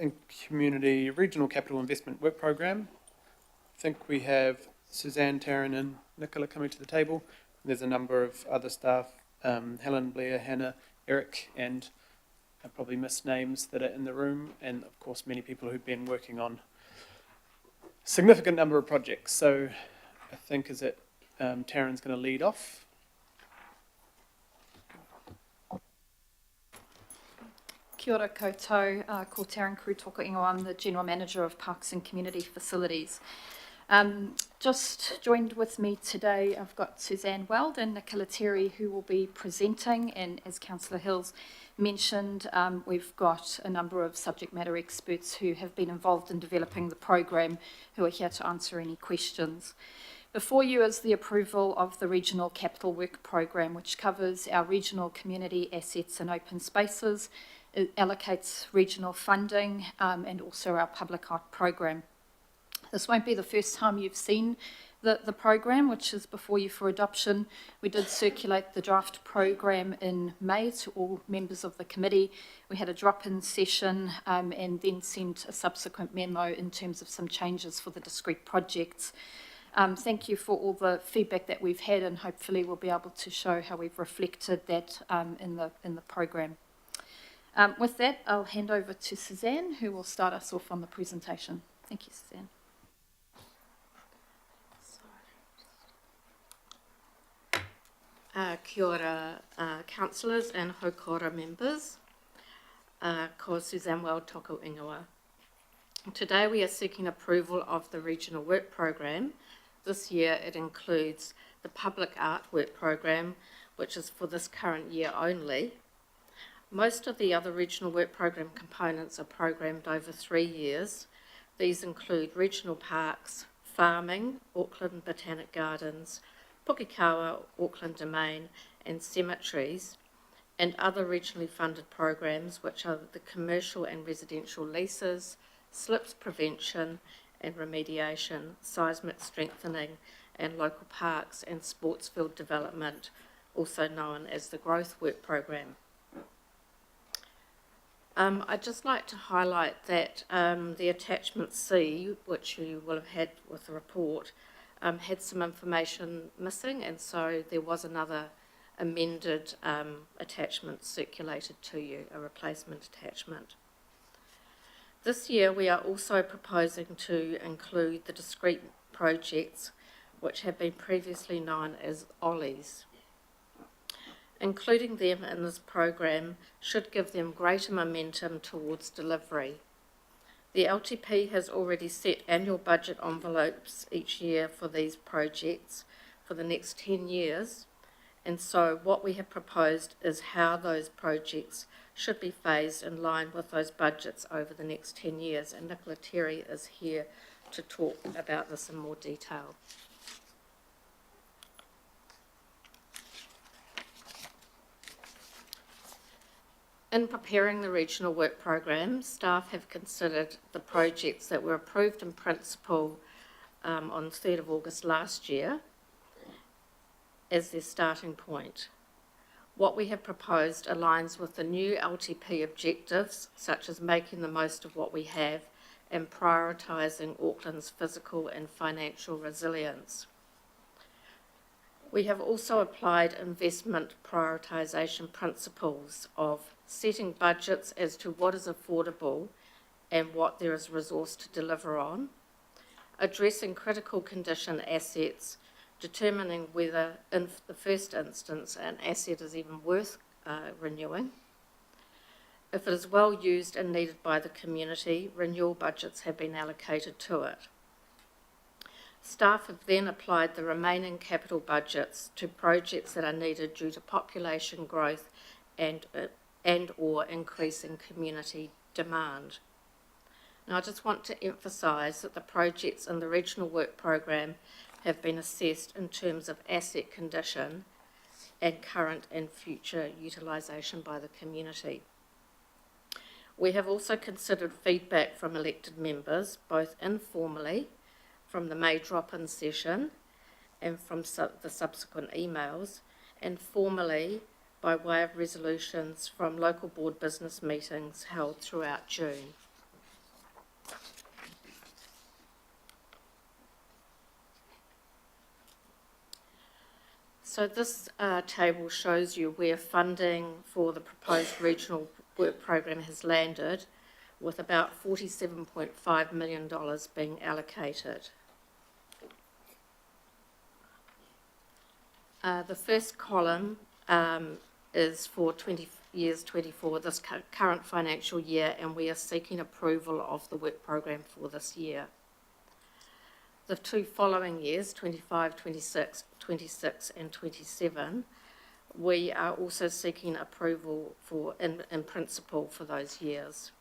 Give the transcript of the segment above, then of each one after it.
and Community Regional Capital Investment Work Programme. I think we have Suzanne, Taryn and Nicola coming to the table. There's a number of other staff, Helen, Blair, Hannah, Eric, and I probably missed names that are in the room, and of course many people who've been working on a significant number of projects. So I think Taryn's going to lead off. Kia ora koutou, ko Taryn Krutoko Ingo. I'm the General Manager of Parks and Community Facilities. Just joined with me today, I've got Suzanne Weld and Nicola Terry who will be presenting, and as Councillor Hills mentioned, we've got a number of subject matter experts who have been involved in developing the program who are here to answer any questions. Before you is the approval of the Regional Capital Work Program, which covers our regional community assets and open spaces. It allocates regional funding and also our public art program. This won't be the first time you've seen the program, which is before you for adoption. We did circulate the draft program in May to all members of the committee. We had a drop-in session and then sent a subsequent memo in terms of some changes for the discrete projects. Thank you for all the feedback that we've had, and hopefully we'll be able to show how we've reflected that in the program. With that, I'll hand over to Suzanne, who will start us off on the presentation. Thank you, Suzanne. Kia ora, councillors and haukora members. Ko Suzanne Weld toko ingoa. Today we are seeking approval of the Regional Work Program. This year it includes the Public Art Work Program, which is for this current year only. Most of the other Regional Work Program components are programmed over 3 years. These include regional parks, farming, Auckland Botanic Gardens, Pukekawa, Auckland Domain, and cemeteries, and other regionally funded programs, which are the commercial and residential leases, slips prevention and remediation, seismic strengthening, and local parks and sports field development, also known as the Growth Work Program. I'd just like to highlight that the attachment C, which you will have had with the report, had some information missing, and so there was another amended attachment circulated to you, a replacement attachment. This year we are also proposing to include the discrete projects which have been previously known as OLLIs. Including them in this program should give them greater momentum towards delivery. The LTP has already set annual budget envelopes each year for these projects for the next 10 years, and so what we have proposed is how those projects should be phased in line with those budgets over the next 10 years, and Nicola Terry is here to talk about this in more detail. In preparing the Regional Work Program, staff have considered the projects that were approved in principle on 3rd of August last year as their starting point. What we have proposed aligns with the new LTP objectives, such as making the most of what we have and prioritising Auckland's physical and financial resilience. We have also applied investment prioritisation principles of setting budgets as to what is affordable and what there is resource to deliver on, addressing critical condition assets, determining whether in the first instance an asset is even worth renewing. If it is well used and needed by the community, renewal budgets have been allocated to it. Staff have then applied the remaining capital budgets to projects that are needed due to population growth and or increasing community demand. Now, I just want to emphasise that the projects in the Regional Work Program have been assessed in terms of asset condition and current and future utilisation by the community. We have also considered feedback from elected members, both informally from the May drop-in session and from the subsequent emails, and formally by way of resolutions from local board business meetings held throughout June. So this table shows you where funding for the proposed regional work program has landed, with about $47.5 million being allocated. The first column is for years 24, this current financial year, and we are seeking approval of the work program for this year. The two following years, 25, 26, 26 and 27, we are also seeking approval for, in principle for those years.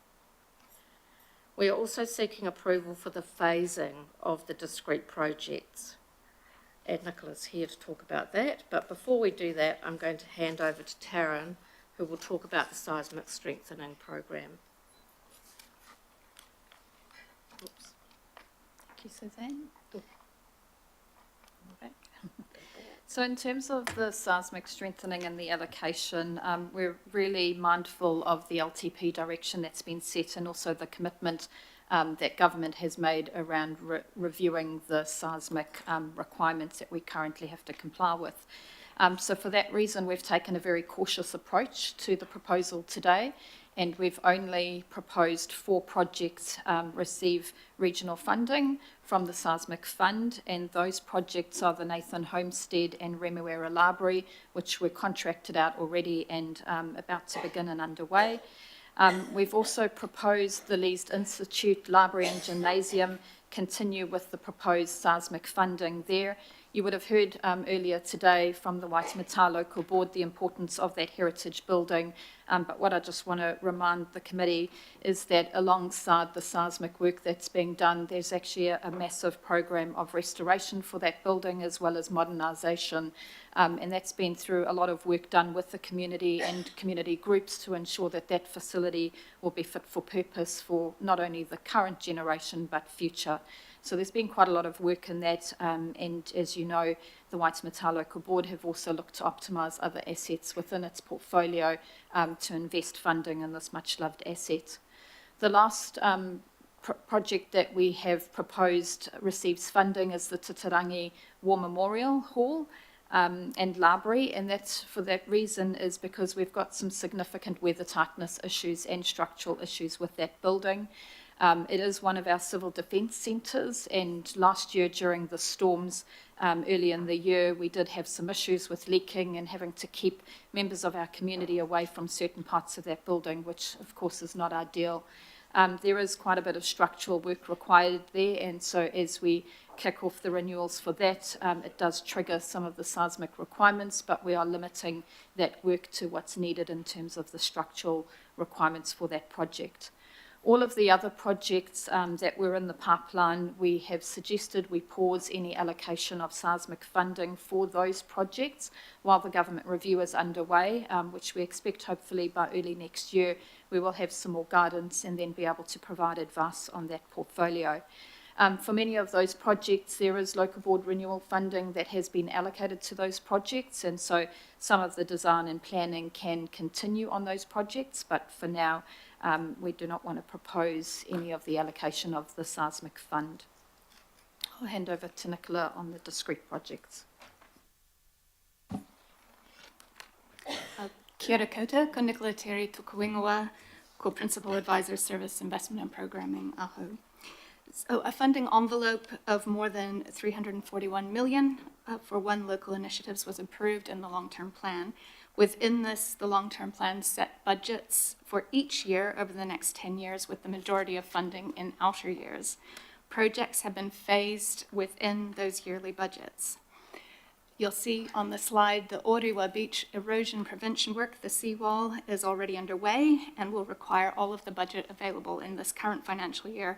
We are also seeking approval for the phasing of the discrete projects. And Nicola's here to talk about that. But before we do that, I'm going to hand over to Taryn, who will talk about the seismic strengthening program. Oops. Thank you, Suzanne. So in terms of the seismic strengthening and the allocation, we're really mindful of the LTP direction that's been set and also the commitment that government has made around reviewing the seismic requirements that we currently have to comply with. So for that reason, we've taken a very cautious approach to the proposal today, and we've only proposed 4 projects receive regional funding from the Seismic Fund, and those projects are the Nathan Homestead and Remuera Library, which were contracted out already and about to begin and underway. We've also proposed the Leeds Institute Library and Gymnasium continue with the proposed seismic funding there. You would have heard earlier today from the Waitemata Local Board the importance of that heritage building, but what I just want to remind the committee is that alongside the seismic work that's being done, there's actually a massive program of restoration for that building as well as modernisation, and that's been through a lot of work done with the community and community groups to ensure that that facility will be fit for purpose for not only the current generation but future. So there's been quite a lot of work in that, and as you know, the Waitemata Local Board have also looked to optimise other assets within its portfolio to invest funding in this much-loved asset. The last project that we have proposed receives funding is the Titirangi War Memorial Hall and Library, and that's for that reason is because we've got some significant weather tightness issues and structural issues with that building. It is one of our civil defence centres, and last year during the storms early in the year we did have some issues with leaking and having to keep members of our community away from certain parts of that building, which of course is not ideal. There is quite a bit of structural work required there, and so as we kick off the renewals for that, it does trigger some of the seismic requirements, but we are limiting that work to what's needed in terms of the structural requirements for that project. All of the other projects that were in the pipeline, we have suggested we pause any allocation of seismic funding for those projects while the government review is underway, which we expect hopefully by early next year. We will have some more guidance and then be able to provide advice on that portfolio. For many of those projects, there is local board renewal funding that has been allocated to those projects, and so some of the design and planning can continue on those projects, but for now, we do not want to propose any of the allocation of the seismic fund. I'll hand over to Nicola on the discrete projects. Kia ora koutou, ko Nicola Terry Tukuingoa, Co-Principal Advisor Service Investment and Programming, AHO. So a funding envelope of more than $341 million for 1 local initiatives was approved in the long-term plan. Within this, the long-term plan set budgets for each year over the next 10 years, with the majority of funding in outer years. Projects have been phased within those yearly budgets. You'll see on the slide the Orewa Beach erosion prevention work, the seawall, is already underway and will require all of the budget available in this current financial year,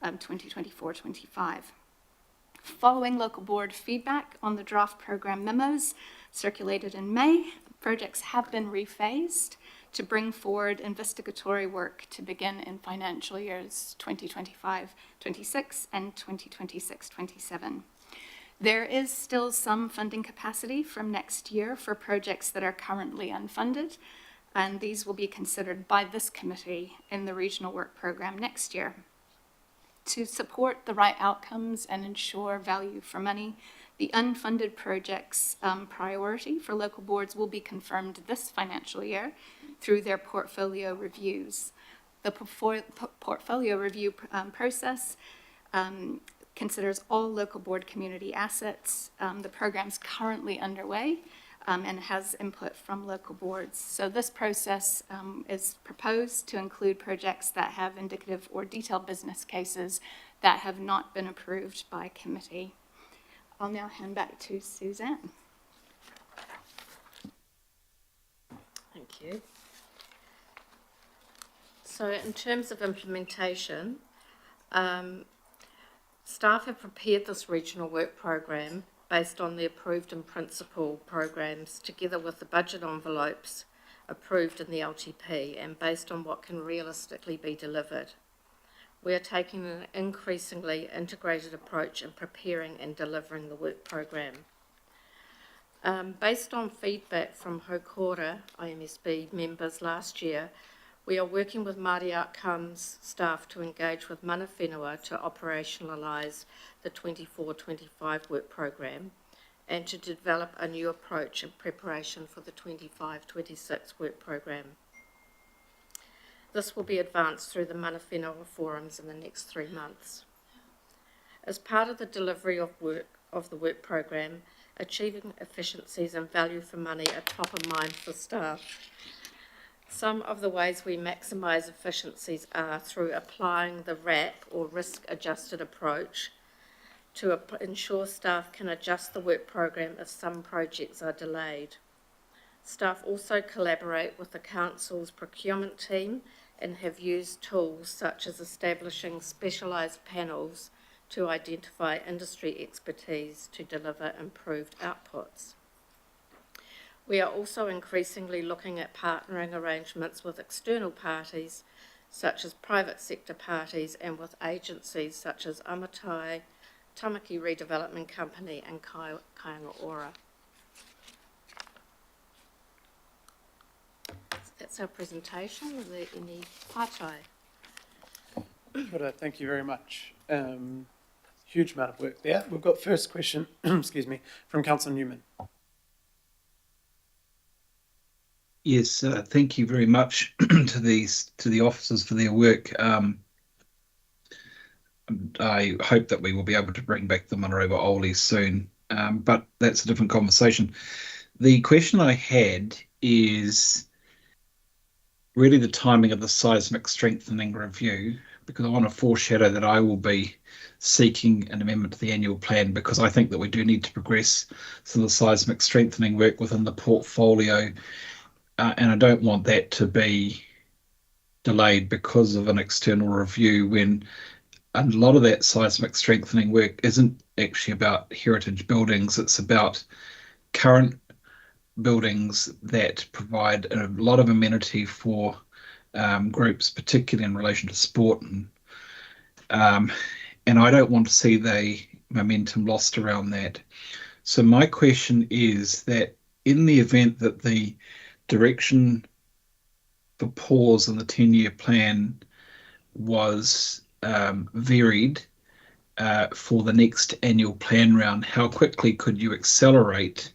2024-25. Following local board feedback on the draft program memos circulated in May, projects have been rephased to bring forward investigatory work to begin in financial years 2025-26 and 2026-27. There is still some funding capacity from next year for projects that are currently unfunded, and these will be considered by this committee in the regional work program next year. To support the right outcomes and ensure value for money, The unfunded projects priority for local boards will be confirmed this financial year through their portfolio reviews. The portfolio review process considers all local board community assets. The program's currently underway and has input from local boards. So this process is proposed to include projects that have indicative or detailed business cases that have not been approved by committee. I'll now hand back to Suzanne. Thank you. So in terms of implementation, staff have prepared this regional work program based on the approved in principle programs together with the budget envelopes approved in the LTP and based on what can realistically be delivered. We are taking an increasingly integrated approach in preparing and delivering the work program. Based on feedback from Hokora IMSB members last year, we are working with Māori Outcomes staff to engage with mana whenua to operationalise the 24-25 work program and to develop a new approach in preparation for the 25-26 work program. This will be advanced through the mana whenua forums in the next 3 months. As part of the delivery of the work program, achieving efficiencies and value for money are top of mind for staff. Some of the ways we maximise efficiencies are through applying the RAP or risk adjusted approach to ensure staff can adjust the work program if some projects are delayed. Staff also collaborate with the Council's procurement team and have used tools such as establishing specialised panels to identify industry expertise to deliver improved outputs. We are also increasingly looking at partnering arrangements with external parties, such as private sector parties, and with agencies such as Amatai, Tamaki Redevelopment Company, and Kāinga Ora. That's our presentation. Are there any pātai? Kia ora, thank you very much. Huge amount of work there. We've got first question, excuse me, from Councillor Newman. Yes, thank you very much to the officers for their work. I hope that we will be able to bring back the Manaroba Ole soon, but that's a different conversation. The question I had is really the timing of the seismic strengthening review, because I want to foreshadow that I will be seeking an amendment to the annual plan because I think that we do need to progress some of the seismic strengthening work within the portfolio, and I don't want that to be delayed because of an external review when a lot of that seismic strengthening work isn't actually about heritage buildings, it's about current buildings that provide a lot of amenity for groups, particularly in relation to sport, and I don't want to see the momentum lost around that. So my question is that in the event that the direction for pause in the 10-year plan was varied for the next annual plan round, how quickly could you accelerate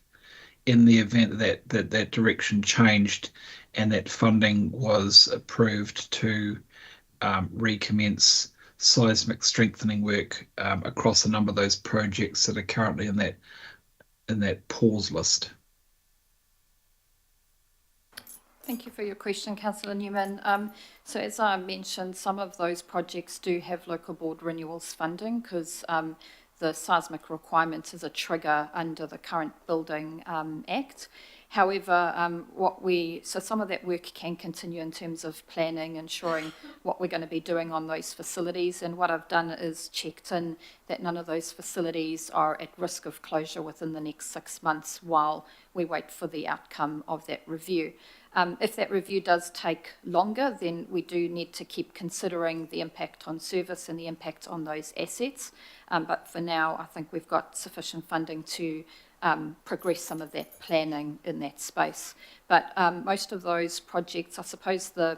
in the event that that direction changed and that funding was approved to recommence seismic strengthening work across a number of those projects that are currently in that pause list? Thank you for your question, Councillor Newman. So as I mentioned, some of those projects do have local board renewals funding because the seismic requirement is a trigger under the current Building Act. However, so some of that work can continue in terms of planning, ensuring what we're going to be doing on those facilities. And what I've done is checked in that none of those facilities are at risk of closure within the next 6 months while we wait for the outcome of that review. If that review does take longer, then we do need to keep considering the impact on service and the impact on those assets. But for now, I think we've got sufficient funding to progress some of that planning in that space. But most of those projects, I suppose the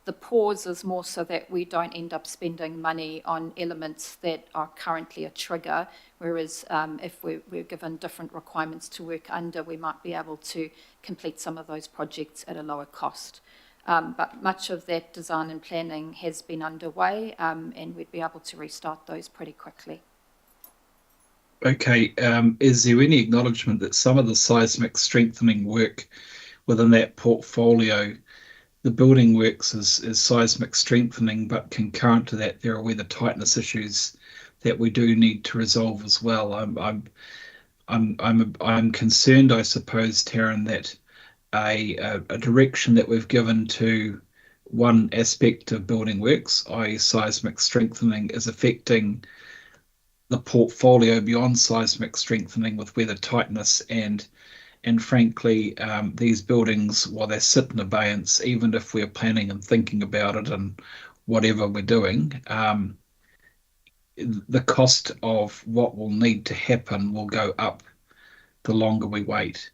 The pause is more so that we don't end up spending money on elements that are currently a trigger, whereas if we're given different requirements to work under, we might be able to complete some of those projects at a lower cost. But much of that design and planning has been underway, and we'd be able to restart those pretty quickly. Okay, is there any acknowledgement that some of the seismic strengthening work within that portfolio, the building works is seismic strengthening, but concurrent to that, there are weather tightness issues that we do need to resolve as well. I'm concerned, I suppose, Taryn, that a direction that we've given to one aspect of building works, i.e., seismic strengthening, is affecting the portfolio beyond seismic strengthening with weather tightness and frankly, these buildings, while they sit in abeyance, even if we're planning and thinking about it and whatever we're doing, the cost of what will need to happen will go up the longer we wait.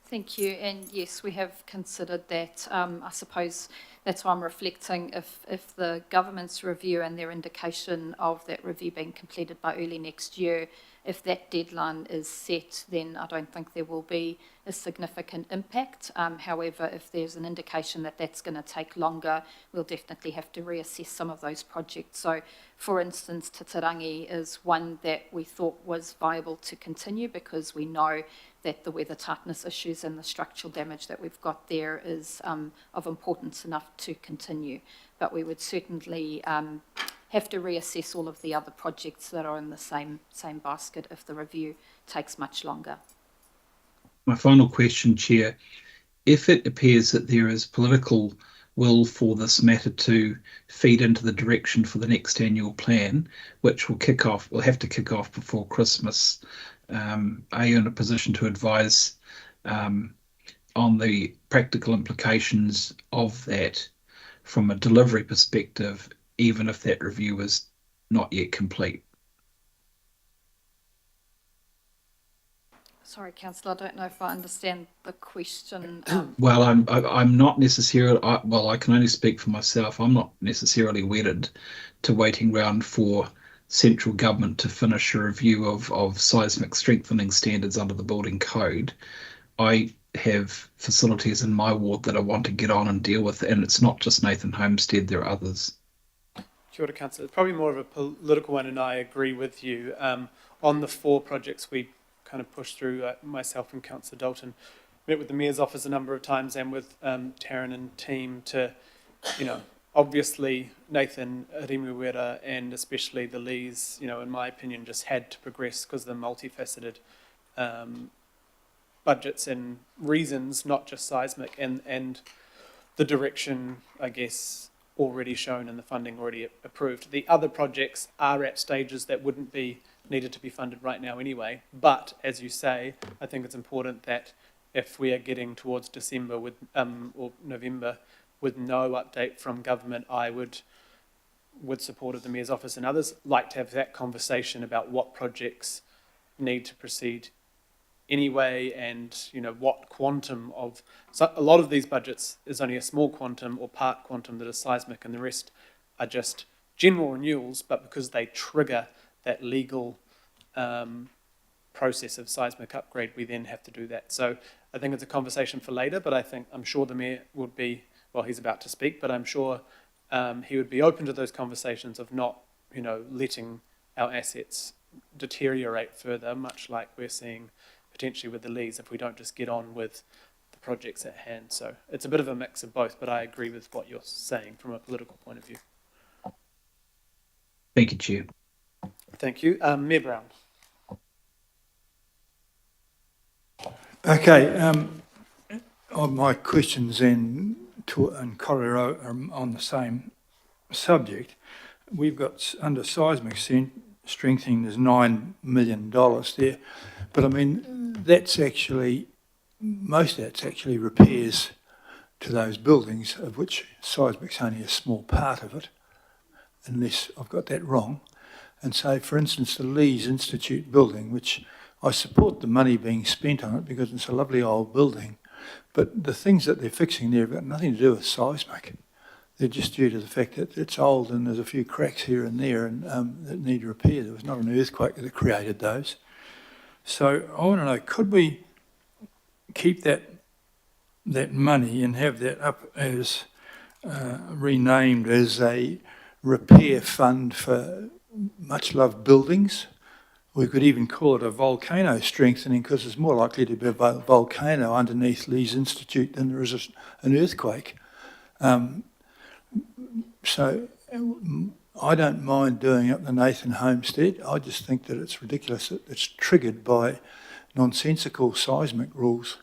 Thank you. And yes, we have considered that. I suppose that's why I'm reflecting if the government's review and their indication of that review being completed by early next year, if that deadline is set, then I don't think there will be a significant impact. However, if there's an indication that that's going to take longer, we'll definitely have to reassess some of those projects. So, for instance, Titirangi is one that we thought was viable to continue because we know that the weather tightness issues and the structural damage that we've got there is of importance enough to continue. But we would certainly have to reassess all of the other projects that are in the same basket if the review takes much longer. My final question, Chair. If it appears that there is political will for this matter to feed into the direction for the next annual plan, which will have to kick off before Christmas, are you in a position to advise on the practical implications of that from a delivery perspective, even if that review is not yet complete? Sorry, Councillor, I don't know if I understand the question. Well, I'm not necessarily. I can only speak for myself. I'm not necessarily wedded to waiting around for central government to finish a review of seismic strengthening standards under the building code. I have facilities in my ward that I want to get on and deal with, and it's not just Nathan Homestead. There are others. Kia ora, Councillor. It's probably more of a political one, and I agree with you. On the 4 projects we kind of pushed through, myself and Councillor Dalton met with the Mayor's office a number of times and with Taryn and team to, obviously Nathan Rimuwera and especially the Lees, in my opinion, just had to progress because of the multifaceted budgets and reasons, not just seismic, and the direction, I guess, already shown and the funding already approved. The other projects are at stages that wouldn't be needed to be funded right now anyway. But as you say, I think it's important that if we are getting towards December with or November with no update from government, I would, with support of the Mayor's office and others, like to have that conversation about what projects need to proceed anyway, and what quantum of. So a lot of these budgets is only a small quantum or part quantum that is seismic, and the rest are just general renewals. But because they trigger that legal process of seismic upgrade, we then have to do that. So I think it's a conversation for later, but I'm sure the Mayor would be, well, he's about to speak, but I'm sure he would be open to those conversations of not, letting our assets deteriorate further, much like we're seeing potentially with the Lees if we don't just get on with the projects at hand. So it's a bit of a mix of both, but I agree with what you're saying from a political point of view. Thank you, Chair. Thank you. Mayor Brown. Okay, my questions and Korero are on the same subject. We've got under seismic strengthening, there's $9 million there, but I mean that's actually most of that's actually repairs to those buildings, of which seismic's only a small part of it, unless I've got that wrong. And so, for instance, the Lees Institute building, which I support the money being spent on it because it's a lovely old building, But the things that they're fixing there have got nothing to do with seismic. They're just due to the fact that it's old and there's a few cracks here and there and that need repair. There was not an earthquake that created those. So I want to know, could we keep that money and have that up as renamed as a repair fund for much loved buildings? We could even call it a volcano strengthening, because there's more likely to be a volcano underneath Lee's Institute than there is an earthquake. So I don't mind doing up the Nathan Homestead. I just think that it's ridiculous that it's triggered by nonsensical seismic rules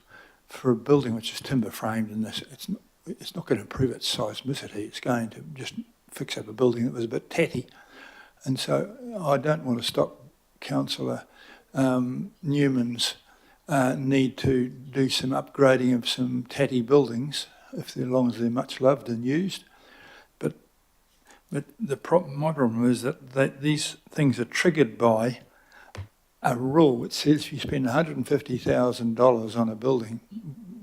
for a building which is timber framed, and it's not going to improve its seismicity. It's going to just fix up a building that was a bit tatty. And so I don't want to stop Councillor Newman's need to do some upgrading of some tatty buildings, as long as they're much loved and used. But my problem is that these things are triggered by a rule which says if you spend $150,000 on a building,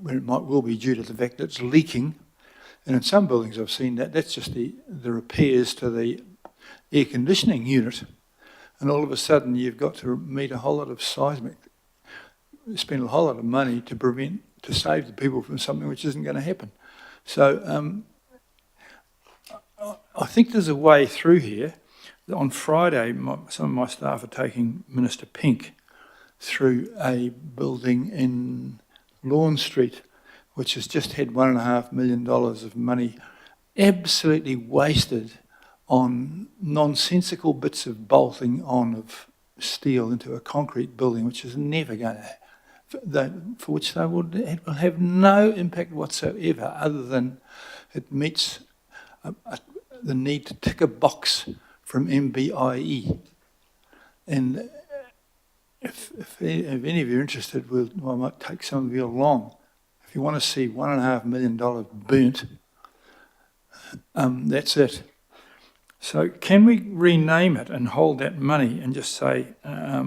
when it will be due to the fact that it's leaking, and in some buildings I've seen that's just the repairs to the air conditioning unit, and all of a sudden you've got to meet a whole lot of seismic, spend a whole lot of money to save the people from something which isn't going to happen. So I think there's a way through here. On Friday, some of my staff are taking Minister Pink through a building in Lawn Street, which has just had $1.5 million of money absolutely wasted on nonsensical bits of bolting on of steel into a concrete building, which is never going to, for which they will have no impact whatsoever, other than it meets the need to tick a box from MBIE. And if any of you are interested, I might take some of you along. If you want to see $1.5 million burnt, that's it. So can we rename it and hold that money and just say, I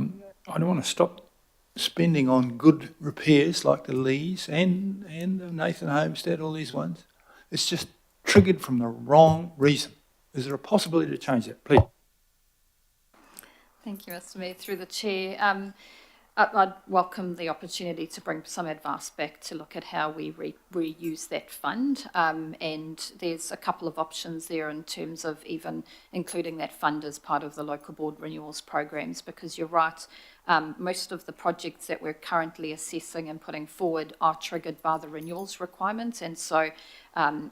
don't want to stop spending on good repairs like the Lees and the Nathan Homestead, all these ones. It's just triggered from the wrong reason. Is there a possibility to change that, please? Thank you, Mr. Mayor. Through the chair, I'd welcome the opportunity to bring some advice back to look at how we reuse that fund. And there's a couple of options there in terms of even including that fund as part of the local board renewals programs, because you're right, most of the projects that we're currently assessing and putting forward are triggered by the renewals requirements. And so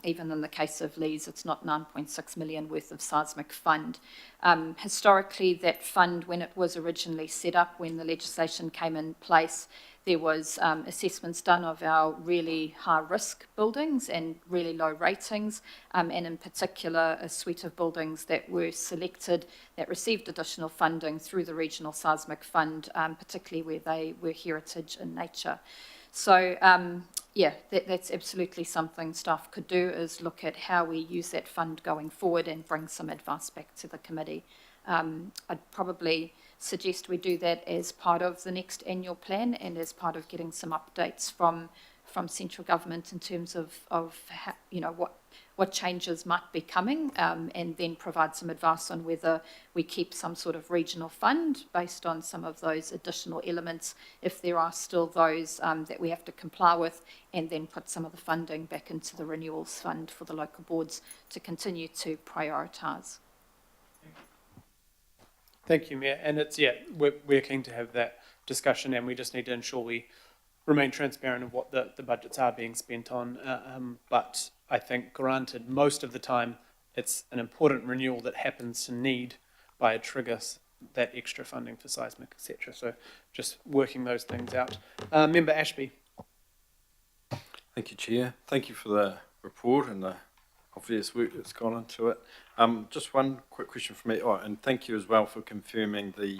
even in the case of Lees, it's not 9.6 million worth of seismic fund. Historically, that fund, when it was originally set up, when the legislation came in place, there was assessments done of our really high-risk buildings and really low ratings, and in particular a suite of buildings that were selected that received additional funding through the Regional Seismic Fund, particularly where they were heritage in nature. So yeah, that's absolutely something staff could do, is look at how we use that fund going forward and bring some advice back to the committee. I'd probably suggest we do that as part of the next annual plan and as part of getting some updates from central government in terms of how, you know, what changes might be coming, and then provide some advice on whether we keep some sort of regional fund based on some of those additional elements, if there are still those that we have to comply with, and then put some of the funding back into the renewals fund for the local boards to continue to prioritise. Thank you, Mayor. And it's, yeah, we're keen to have that discussion, and we just need to ensure we remain transparent of what the budgets are being spent on. But I think, granted, most of the time it's an important renewal that happens to need by a trigger that extra funding for seismic, etc. So just working those things out. Member Ashby. Thank you, Chair. Thank you for the report and the obvious work that's gone into it. Just one quick question from me. Oh, and thank you as well for confirming the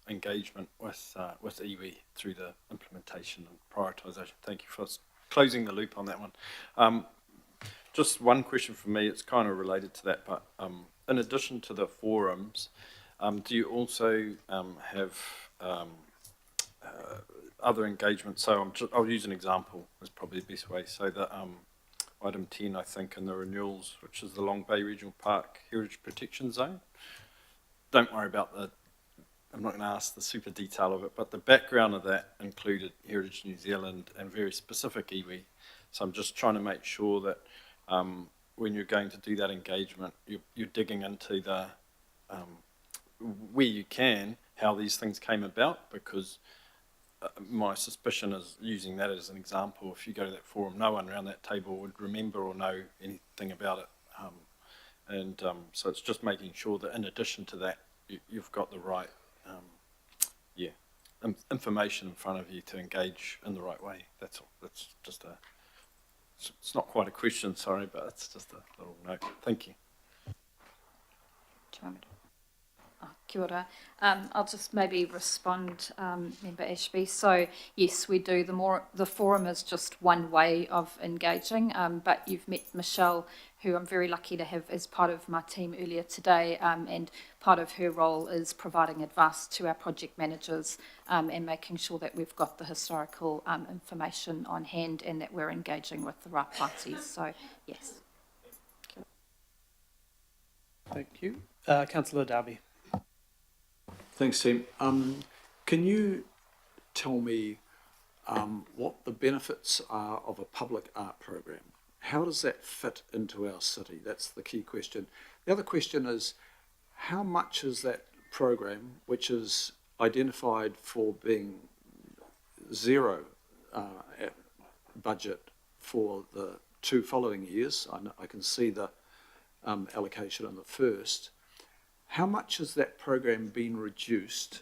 engagement with iwi through the implementation and prioritisation. Thank you for closing the loop on that one. Just one question from me. It's kind of related to that, but in addition to the forums, do you also have other engagement. So I'll use an example is probably the best way. So that item 10, I think, in the renewals, which is the Long Bay Regional Park Heritage Protection Zone. Don't worry about I'm not going to ask the super detail of it, but the background of that included Heritage New Zealand and very specific iwi. So I'm just trying to make sure that when you're going to do that engagement, you're digging into the where you can, how these things came about, because my suspicion is, using that as an example, if you go to that forum, no one around that table would remember or know anything about it. So it's just making sure that in addition to that, you've got the right information in front of you to engage in the right way. That's all. That's just it's not quite a question, sorry, but it's just a little note. Thank you. Do you want me to? Oh, kia ora. I'll just maybe respond, Member Ashby. So yes, we do. The forum is just one way of engaging, but you've met Michelle, who I'm very lucky to have as part of my team earlier today, and part of her role is providing advice to our project managers and making sure that we've got the historical information on hand and that we're engaging with the right parties. So yes. Thank you. Councillor Darby. Thanks, Tim. Can you tell me what the benefits are of a public art program? How does that fit into our city? That's the key question. The other question is, how much is that program, which is identified for being zero budget for the 2 following years? I can see the allocation on the first. How much has that program been reduced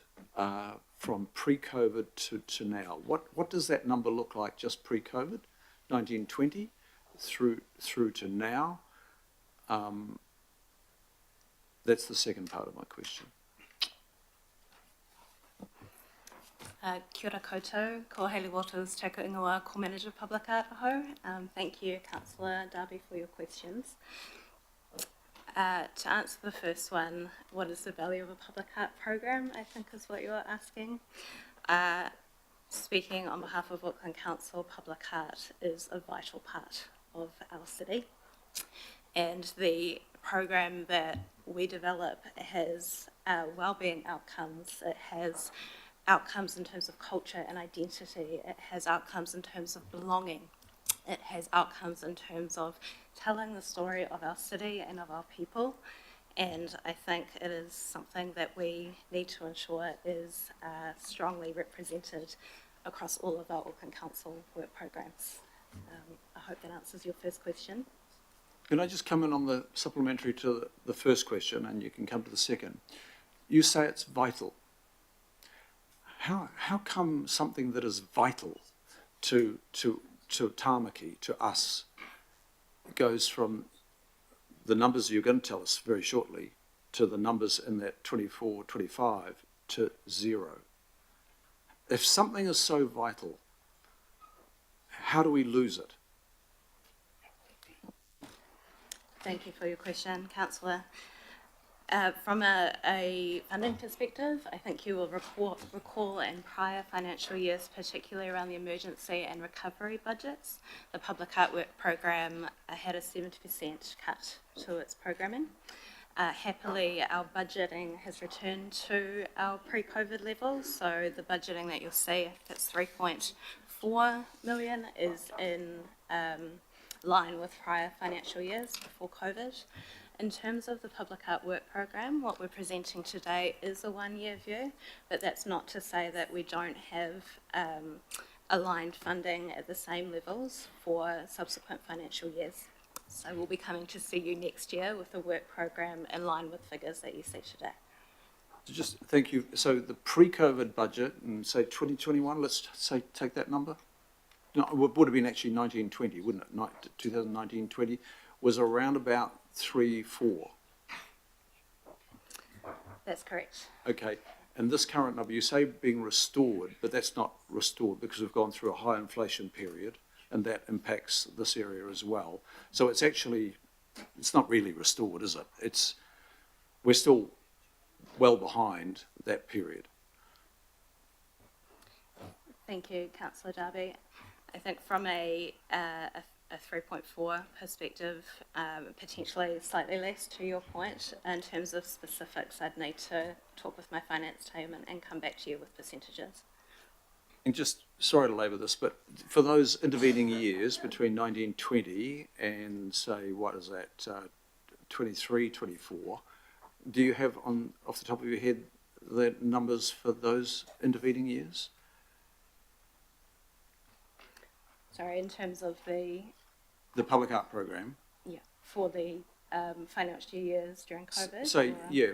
from pre-COVID to now? What does that number look like just pre-COVID, 1920, through to now? That's the second part of my question. Kia ora koutou, ko Hayley Waters, Te Ingoa, Co-Manager Public Art Aho. Thank you, Councillor Darby, for your questions. To answer the first one, what is the value of a public art program, I think is what you're asking. Speaking on behalf of Auckland Council, public art is a vital part of our city. And the program that we develop has wellbeing outcomes. It has outcomes in terms of culture and identity. It has outcomes in terms of belonging. It has outcomes in terms of telling the story of our city and of our people, and I think it is something that we need to ensure is strongly represented across all of our Auckland Council work programs. I hope that answers your first question. Can I just come in on the supplementary to the first question, and you can come to the second? You say it's vital. How come something that is vital to Tāmaki, to us, goes from the numbers you're going to tell us very shortly to the numbers in that 24, 25 to 0? If something is so vital, how do we lose it? Thank you for your question, Councillor. From a funding perspective, I think you will recall in prior financial years, particularly around the emergency and recovery budgets, the Public Art Work Programme had a 70% cut to its programming. Happily, our budgeting has returned to our pre-COVID levels, so the budgeting that you'll see, if it's 3.4 million, is in line with prior financial years before COVID. In terms of the Public Art Work Programme, what we're presenting today is a one-year view, but that's not to say that we don't have aligned funding at the same levels for subsequent financial years. So we'll be coming to see you next year with a work programme in line with figures that you see today. Just thank you. So the pre-COVID budget, and say 2021, let's say take that number. No, it would have been actually 1920, wouldn't it? 2019-20 was around about 3-4. That's correct. Okay, and this current number, you say being restored, but that's not restored because we've gone through a high inflation period, and that impacts this area as well. So it's actually, it's not really restored, is it? We're still well behind that period. Thank you, Councillor Darby. I think from a 3.4 perspective, potentially slightly less to your point. In terms of specifics, I'd need to talk with my finance team and come back to you with percentages. And just, sorry to labour this, but for those intervening years between 1920 and say, what is that, 23, 24, do you have off the top of your head the numbers for those intervening years? Sorry, in terms of the Public art program. for the financial years during COVID? So, or- yeah,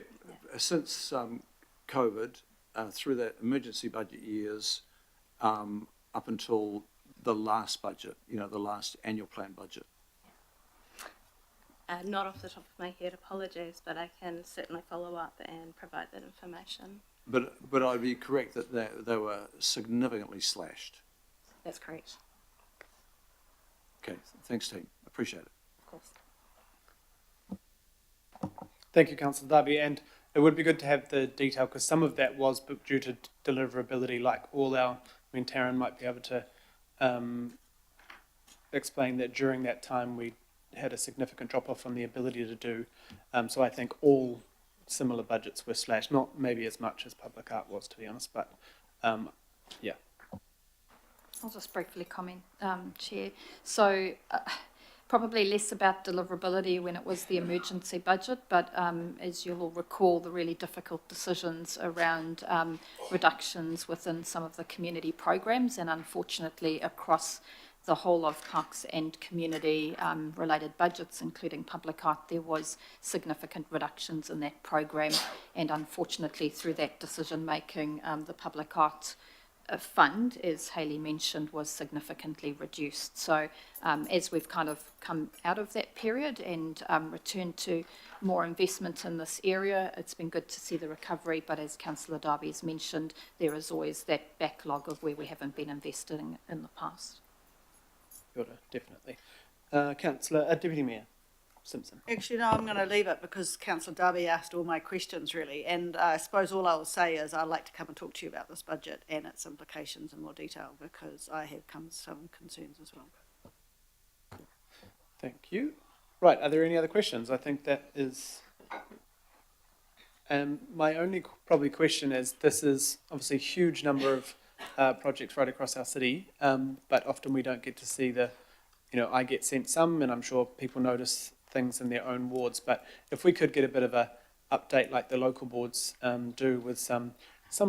since COVID, through that emergency budget years, up until the last budget, the last annual plan budget. Not off the top of my head, apologies, but I can certainly follow up and provide that information. But I'd be correct that they were significantly slashed. That's correct, Okay, thanks team, appreciate it. of course. Thank you, Councillor Darby, and it would be good to have the detail because some of that was due to deliverability, like Taryn might be able to explain that during that time we had a significant drop-off on the ability to do. So I think all similar budgets were slashed, not maybe as much as public art was, to be honest, but yeah. I'll just briefly comment, Chair. So probably less about deliverability when it was the emergency budget, but as you'll all recall, the really difficult decisions around reductions within some of the community programs, and unfortunately across the whole of parks and community related budgets, including public art, there was significant reductions in that program, and unfortunately through that decision making, the public art fund, as Hayley mentioned, was significantly reduced. So as we've kind of come out of that period and returned to more investment in this area, it's been good to see the recovery, but as Councillor Darby has mentioned, there is always that backlog of where we haven't been investing in the past. Definitely. Councillor, Deputy Mayor Simpson. Actually, no, I'm going to leave it because Councillor Darby asked all my questions really, and I suppose all I will say is I'd like to come and talk to you about this budget and its implications in more detail because I have some concerns as well. Thank you. Right, are there any other questions? I think that is... my only probably question is, this is obviously a huge number of projects right across our city, but often we don't get to see I get sent some, and I'm sure people notice things in their own wards, but if we could get a bit of a update like the local boards do with some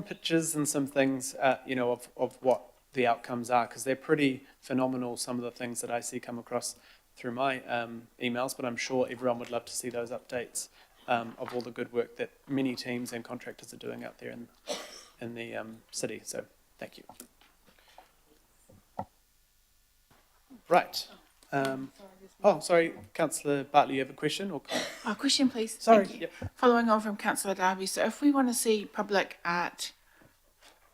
pictures and some things, of what the outcomes are, because they're pretty phenomenal, some of the things that I see come across through my emails, but I'm sure everyone would love to see those updates of all the good work that many teams and contractors are doing out there in the city. So thank you. Right. Sorry, Councillor Bartley, you have a question? Or A question, please. sorry. Thank you. Yep. Following on from Councillor Darby, so if we want to see public art,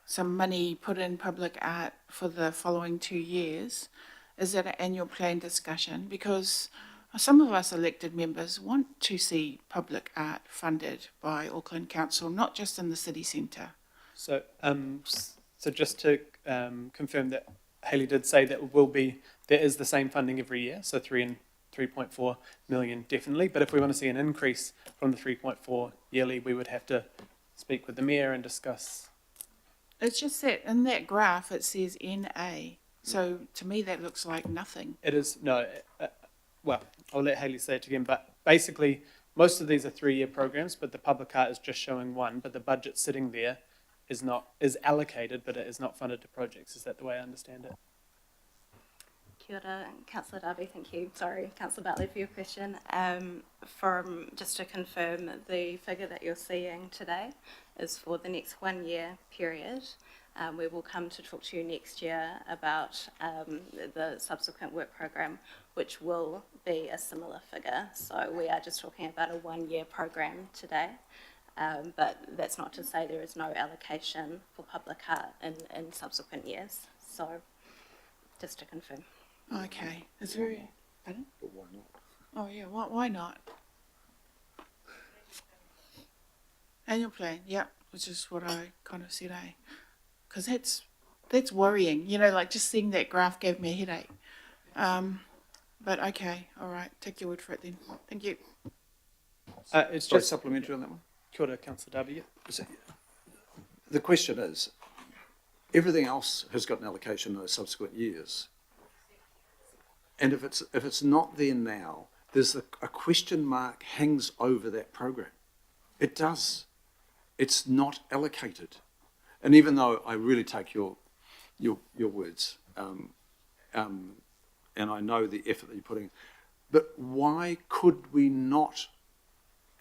some money put in public art for the following 2 years, is that an annual plan discussion? Because some of us elected members want to see public art funded by Auckland Council, not just in the city centre. So, so just to confirm that Hayley did say that there is the same funding every year, so 3.4 million definitely. But if we want to see an increase from the 3.4 yearly, we would have to speak with the mayor and discuss. It's just that in that graph it says NA, so to me that looks like nothing. It is well, I'll let Hayley say it again. But basically, most of these are 3-year programs, but the public art is just showing one. But the budget sitting there is allocated, but it is not funded to projects. Is that the way I understand it? Kia ora, Councillor Darby, thank you. Sorry, Councillor Bartley, for your question. Just to confirm, the figure that you're seeing today is for the next 1 year period. We will come to talk to you next year about the subsequent work program, which will be a similar figure. So we are just talking about a 1 year program today. But that's not to say there is no allocation for public art in subsequent years. So just to confirm. Okay, is there? Pardon? But why not? Oh yeah, why not? Annual plan, yeah, which is what I kind of said, because that's that's worrying. You know, like just seeing that graph gave me a headache. But okay, all right, take your word for it then. Thank you. It's Sorry, just supplementary on that one. Kia ora, Councillor Darby. The question is, everything else has got an allocation in those subsequent years. And if it's not there now, there's a question mark hangs over that program. It does. It's not allocated. And even though I really take your words, and I know the effort that you're putting, but why could we not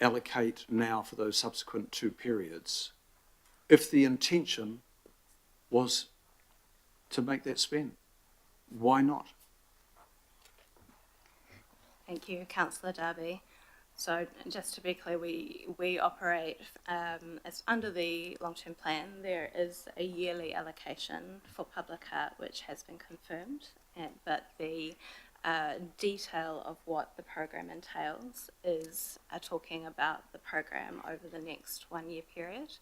allocate now for those subsequent 2 periods if the intention was to make that spend? Why not? Thank you, Councillor Darby. So just to be clear, we operate as under the long-term plan. There is a yearly allocation for public art which has been confirmed, but the detail of what the program entails is talking about the program over the next 1 year period.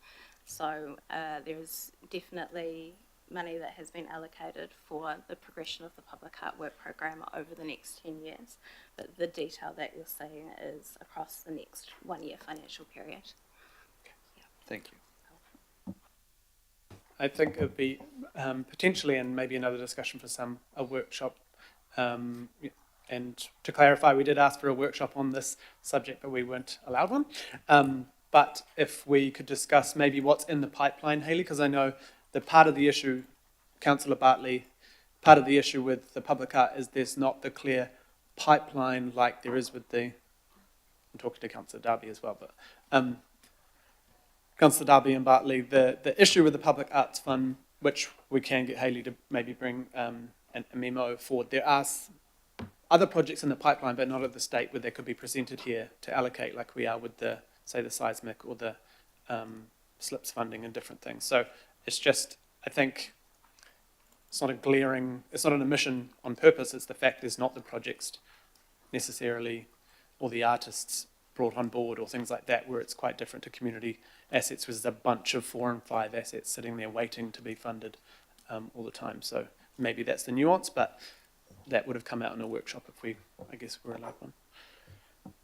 So there's definitely money that has been allocated for the progression of the public art work program over the next 10 years. But the detail that you're seeing is across the next 1 year financial period. Thank you. I think it would be potentially, and maybe another discussion for a workshop. And to clarify, we did ask for a workshop on this subject, but we weren't allowed one. But if we could discuss maybe what's in the pipeline, Hayley, because I know that part of the issue, Councillor Bartley, part of the issue with the public art is there's not the clear pipeline like there is with the, I'm talking to Councillor Darby as well, but Councillor Darby and Bartley, the issue with the Public Arts Fund, which we can get Hayley to maybe bring a memo forward, there are other projects in the pipeline, but not at the state where they could be presented here to allocate like we are with the, say, the seismic or the SLIPS funding and different things. So it's just, I think, it's not an omission on purpose, it's the fact there's not the projects necessarily or the artists brought on board or things like that, where it's quite different to community assets, where there's a bunch of 4 and 5 assets sitting there waiting to be funded all the time. So maybe that's the nuance, but that would have come out in a workshop if we, I guess, were allowed one.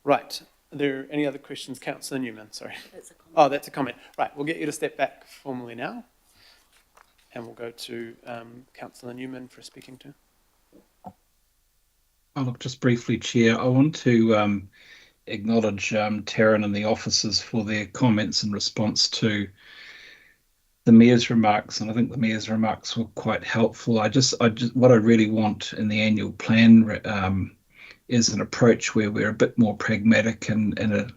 Right. Are there any other questions? Councillor Newman, sorry. That's a comment. Oh, that's a comment. Right, we'll get you to step back formally now. And we'll go to Councillor Newman for speaking to. Oh, look, just briefly, Chair, I want to acknowledge Taryn and the officers for their comments in response to the Mayor's remarks, and I think the Mayor's remarks were quite helpful. What I really want in the annual plan is an approach where we're a bit more pragmatic and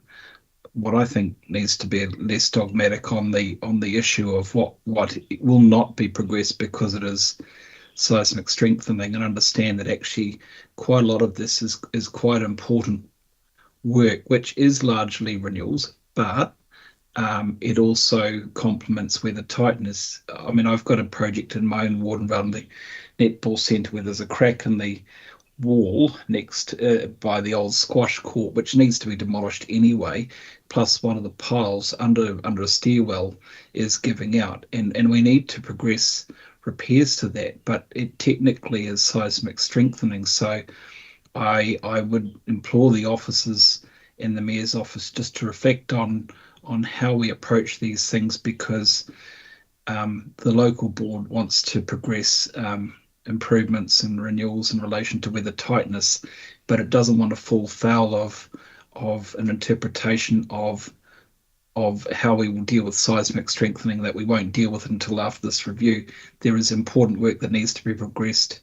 what I think needs to be less dogmatic on the issue of what will not be progressed because it is seismic strengthening, and understand that actually quite a lot of this is quite important work, which is largely renewals, but it also complements where the tightness. I mean, I've got a project in my own ward around the netball centre where there's a crack in the wall next by the old squash court, which needs to be demolished anyway, plus one of the piles under a stairwell is giving out, and we need to progress repairs to that, but it technically is seismic strengthening. So I would implore the officers in the Mayor's office just to reflect on how we approach these things, because the local board wants to progress improvements and renewals in relation to weather tightness, but it doesn't want to fall foul of an interpretation of how we will deal with seismic strengthening that we won't deal with until after this review. There is important work that needs to be progressed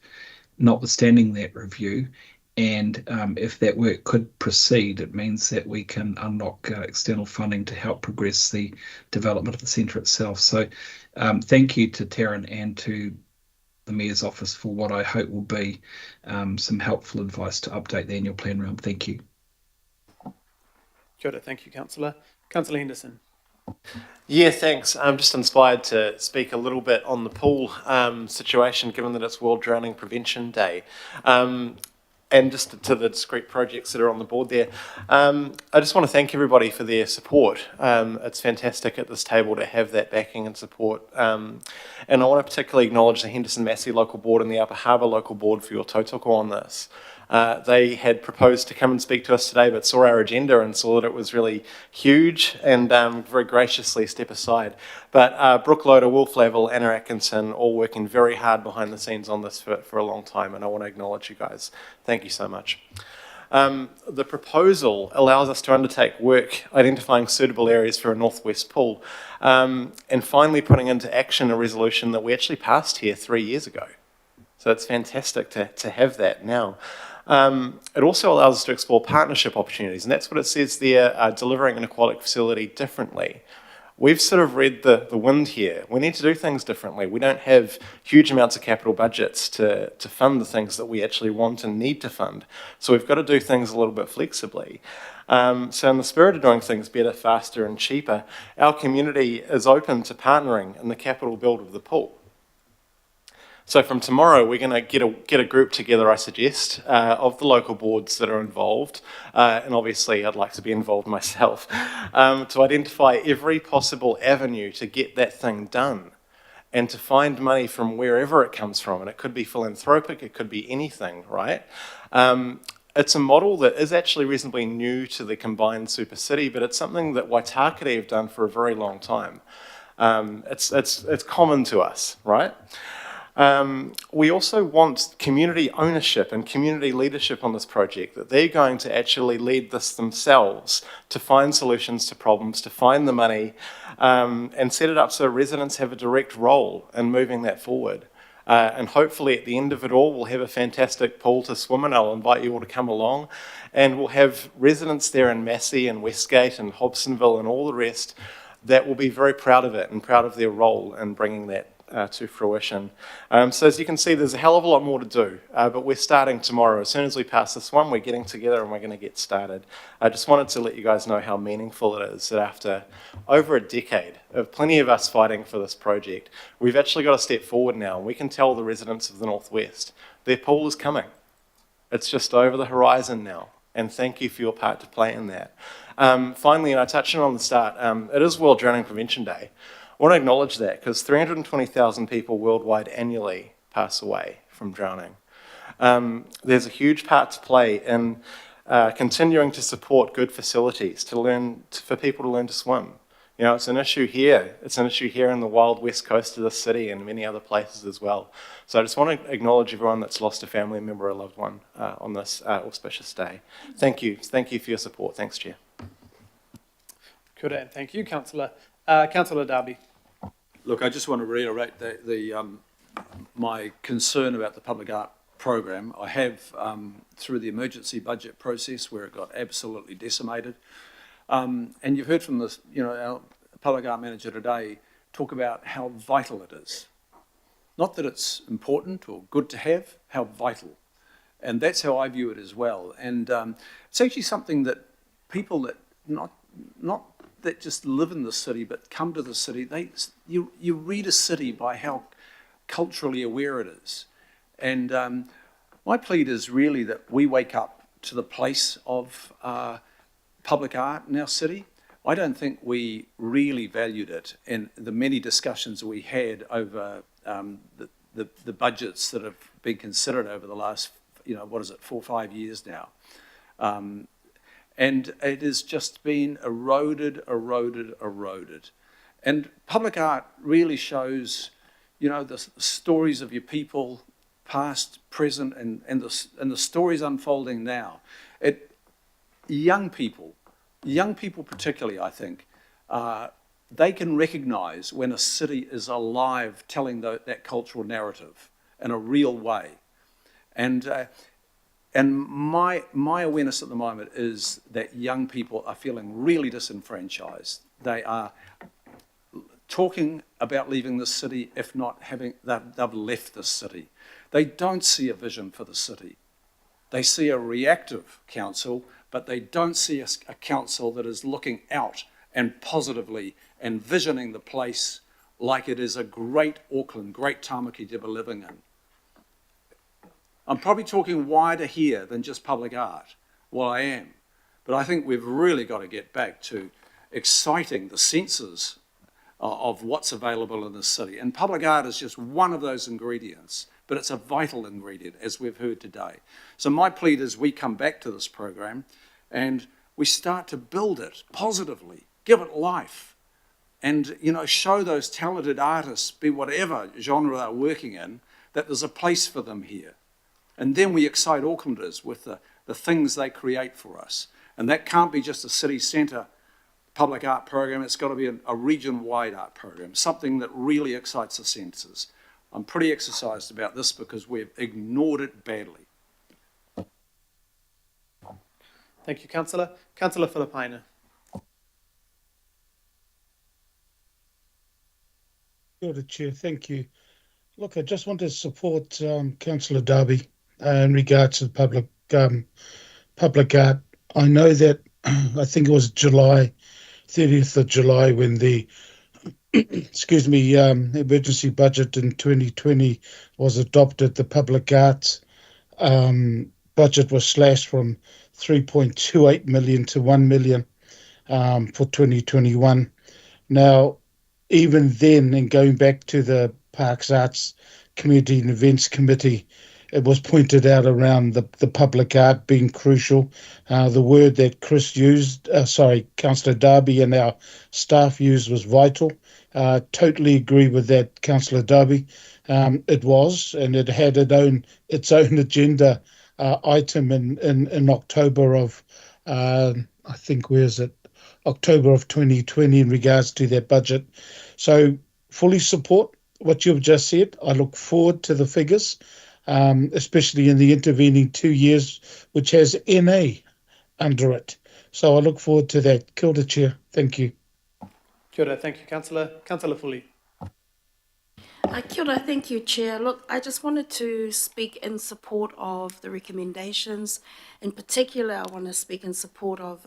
notwithstanding that review, and if that work could proceed, it means that we can unlock external funding to help progress the development of the centre itself. So thank you to Taryn and to the Mayor's office for what I hope will be some helpful advice to update the annual plan realm. Thank you. Kia ora, thank you, Councillor. Councillor Henderson. Yeah, thanks. I'm just inspired to speak a little bit on the pool situation, given that it's World Drowning Prevention Day. and just to the discrete projects that are on the board there. I just want to thank everybody for their support. It's fantastic at this table to have that backing and support. And I want to particularly acknowledge the Henderson Massey Local Board and the Upper Harbour Local Board for your tautoko on this. They had proposed to come and speak to us today, but saw our agenda and saw that it was really huge and very graciously step aside. But Brooke Loader, Will Flavel, Anna Atkinson, all working very hard behind the scenes on this for a long time, and I want to acknowledge you guys. Thank you so much. The proposal allows us to undertake work identifying suitable areas for a northwest pool, and finally putting into action a resolution that we actually passed here 3 years ago. So it's fantastic to have that now. It also allows us to explore partnership opportunities, and that's what it says there, delivering an aquatic facility differently. We've sort of read the wind here. We need to do things differently. We don't have huge amounts of capital budgets to fund the things that we actually want and need to fund. So we've got to do things a little bit flexibly. So in the spirit of doing things better, faster and cheaper, our community is open to partnering in the capital build of the pool. So from tomorrow, we're going to get a group together, I suggest, of the local boards that are involved, and obviously I'd like to be involved myself, to identify every possible avenue to get that thing done and to find money from wherever it comes from. And it could be philanthropic, it could be anything, right? It's a model that is actually reasonably new to the combined super city, but it's something that Waitakere have done for a very long time. It's common to us, right? We also want community ownership and community leadership on this project, that they're going to actually lead this themselves to find solutions to problems, to find the money, and set it up so residents have a direct role in moving that forward. And hopefully at the end of it all, we'll have a fantastic pool to swim in. I'll invite you all to come along. And we'll have residents there in Massey and Westgate and Hobsonville and all the rest that will be very proud of it and proud of their role in bringing that to fruition. So as you can see, there's a hell of a lot more to do, but we're starting tomorrow. As soon as we pass this one, we're getting together and we're going to get started. I just wanted to let you guys know how meaningful it is that after over a decade of plenty of us fighting for this project, we've actually got a step forward now. We can tell the residents of the Northwest, their pool is coming. It's just over the horizon now, and thank you for your part to play in that. Finally, and I touched on the start, it is World Drowning Prevention Day. I want to acknowledge that because 320,000 people worldwide annually pass away from drowning. There's a huge part to play in continuing to support good facilities for people to learn to swim. You know, it's an issue here. It's an issue here in the wild west coast of the city and many other places as well. So I just want to acknowledge everyone that's lost a family member or a loved one on this auspicious day. Thank you. Thank you for your support. Thanks, Chair. Kia ora, and thank you, Councillor. Councillor Darby. Look, I just want to reiterate my concern about the public art program. I have, through the emergency budget process where it got absolutely decimated, and you've heard from this, our public art manager today talk about how vital it is. Not that it's important or good to have, how vital. And that's how I view it as well. And it's actually something that people that not that just live in the city but come to the city, you read a city by how culturally aware it is. And my plea is really that we wake up to the place of public art in our city. I don't think we really valued it in the many discussions we had over the budgets that have been considered over the last, 4 or 5 years now. And it has just been eroded. And public art really shows, the stories of your people, past, present, and the stories unfolding now. Young people particularly, I think, they can recognise when a city is alive telling that cultural narrative in a real way. And my awareness at the moment is that young people are feeling really disenfranchised. They are talking about leaving the city, if not they've left the city. They don't see a vision for the city. They see a reactive council, but they don't see a council that is looking out and positively envisioning the place like it is a great Auckland, great Tāmaki to be living in. I'm probably talking wider here than just public art. Well, I am. But I think we've really got to get back to exciting the senses of what's available in this city. And public art is just one of those ingredients, but it's a vital ingredient, as we've heard today. So my plea is we come back to this program and we start to build it positively, give it life, and, you know, show those talented artists, be whatever genre they're working in, that there's a place for them here. And then we excite Aucklanders with the things they create for us. And that can't be just a city centre public art program, it's got to be a region-wide art program, something that really excites the senses. I'm pretty exercised about this because we've ignored it badly. Thank you, Councillor. Councillor Filipaina. Kia ora, Chair, thank you. Look, I just want to support Councillor Darby in regards to the public art. I know that I think it was 30th of July when the emergency budget in 2020 was adopted. The public arts budget was slashed from 3.28 million to 1 million for 2021. Now, even then, and going back to the Parks Arts Community and Events Committee, it was pointed out around the public art being crucial. The word that Councillor Darby and our staff used was vital. Totally agree with that, Councillor Darby. It was, and it had its own agenda item in October of, I think, October of 2020 in regards to that budget. So fully support what you've just said. I look forward to the figures, especially in the intervening 2 years, which has NA under it. So I look forward to that. Kia ora, Chair. Thank you. Kia ora, thank you, Councillor. Councillor Fully. Kia ora, thank you, Chair. Look, I just wanted to speak in support of the recommendations. In particular, I want to speak in support of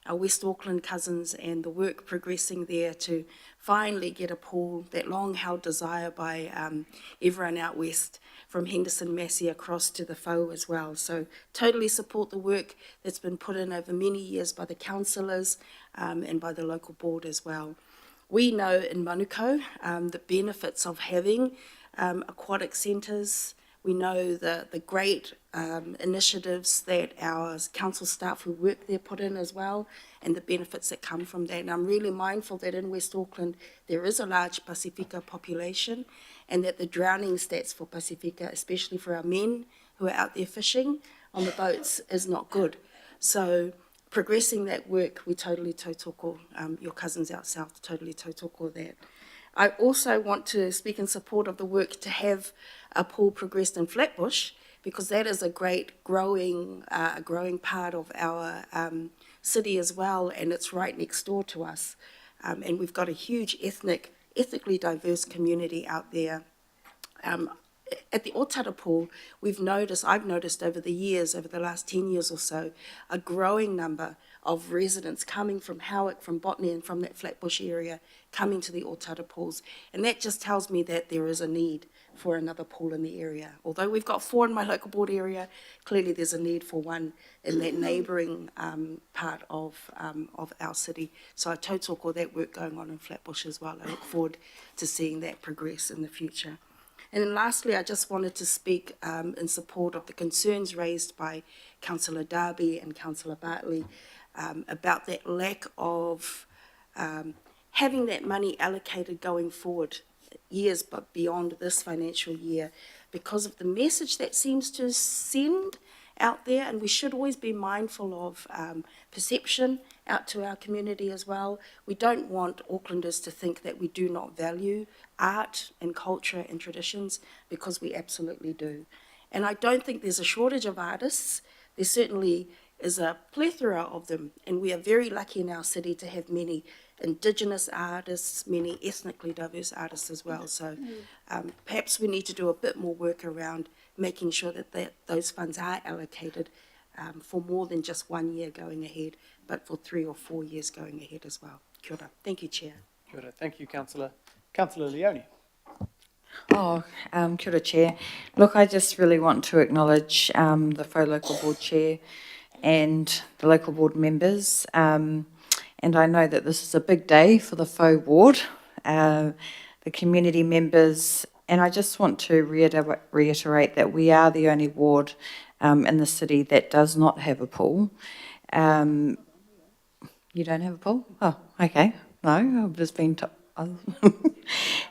our West Auckland cousins and the work progressing there to finally get a pool, that long-held desire by everyone out west, from Henderson Massey across to the Fau as well. So totally support the work that's been put in over many years by the councillors and by the local board as well. We know in Manukau the benefits of having aquatic centres. We know the great initiatives that our council staff who work there put in as well, and the benefits that come from that. And I'm really mindful that in West Auckland there is a large Pasifika population, and that the drowning stats for Pasifika, especially for our men who are out there fishing on the boats, is not good. So progressing that work, we totally tautoko, your cousins out south totally tautoko that. I also want to speak in support of the work to have a pool progressed in Flatbush, because that is a great growing part of our city as well, and it's right next door to us. And we've got a huge ethnically diverse community out there. At the Otara pool, I've noticed over the last 10 years or so, a growing number of residents coming from Howick, from Botany and from that Flatbush area, coming to the Otara pools. And that just tells me that there is a need for another pool in the area. Although we've got 4 in my local board area, clearly there's a need for one in that neighbouring part of our city. So I tautoko that work going on in Flatbush as well. I look forward to seeing that progress in the future. And then lastly, I just wanted to speak in support of the concerns raised by Councillor Darby and Councillor Bartley about that lack of having that money allocated going forward years but beyond this financial year, because of the message that seems to send out there. And we should always be mindful of perception out to our community as well. We don't want Aucklanders to think that we do not value art and culture and traditions, because we absolutely do. And I don't think there's a shortage of artists. There certainly is a plethora of them, and we are very lucky in our city to have many Indigenous artists, many ethnically diverse artists as well. So perhaps we need to do a bit more work around making sure that those funds are allocated for more than just 1 year going ahead, but for 3 or 4 years going ahead as well. Kia ora. Thank you, Chair. Kia ora. Thank you, Councillor. Councillor Leone. Kia ora, Chair. Look, I just really want to acknowledge the Faux Local Board Chair and the local board members. And I know that this is a big day for the Faux Ward, the community members, and I just want to reiterate that we are the only ward in the city that does not have a pool. You don't have a pool? Oh, okay. No, I've just been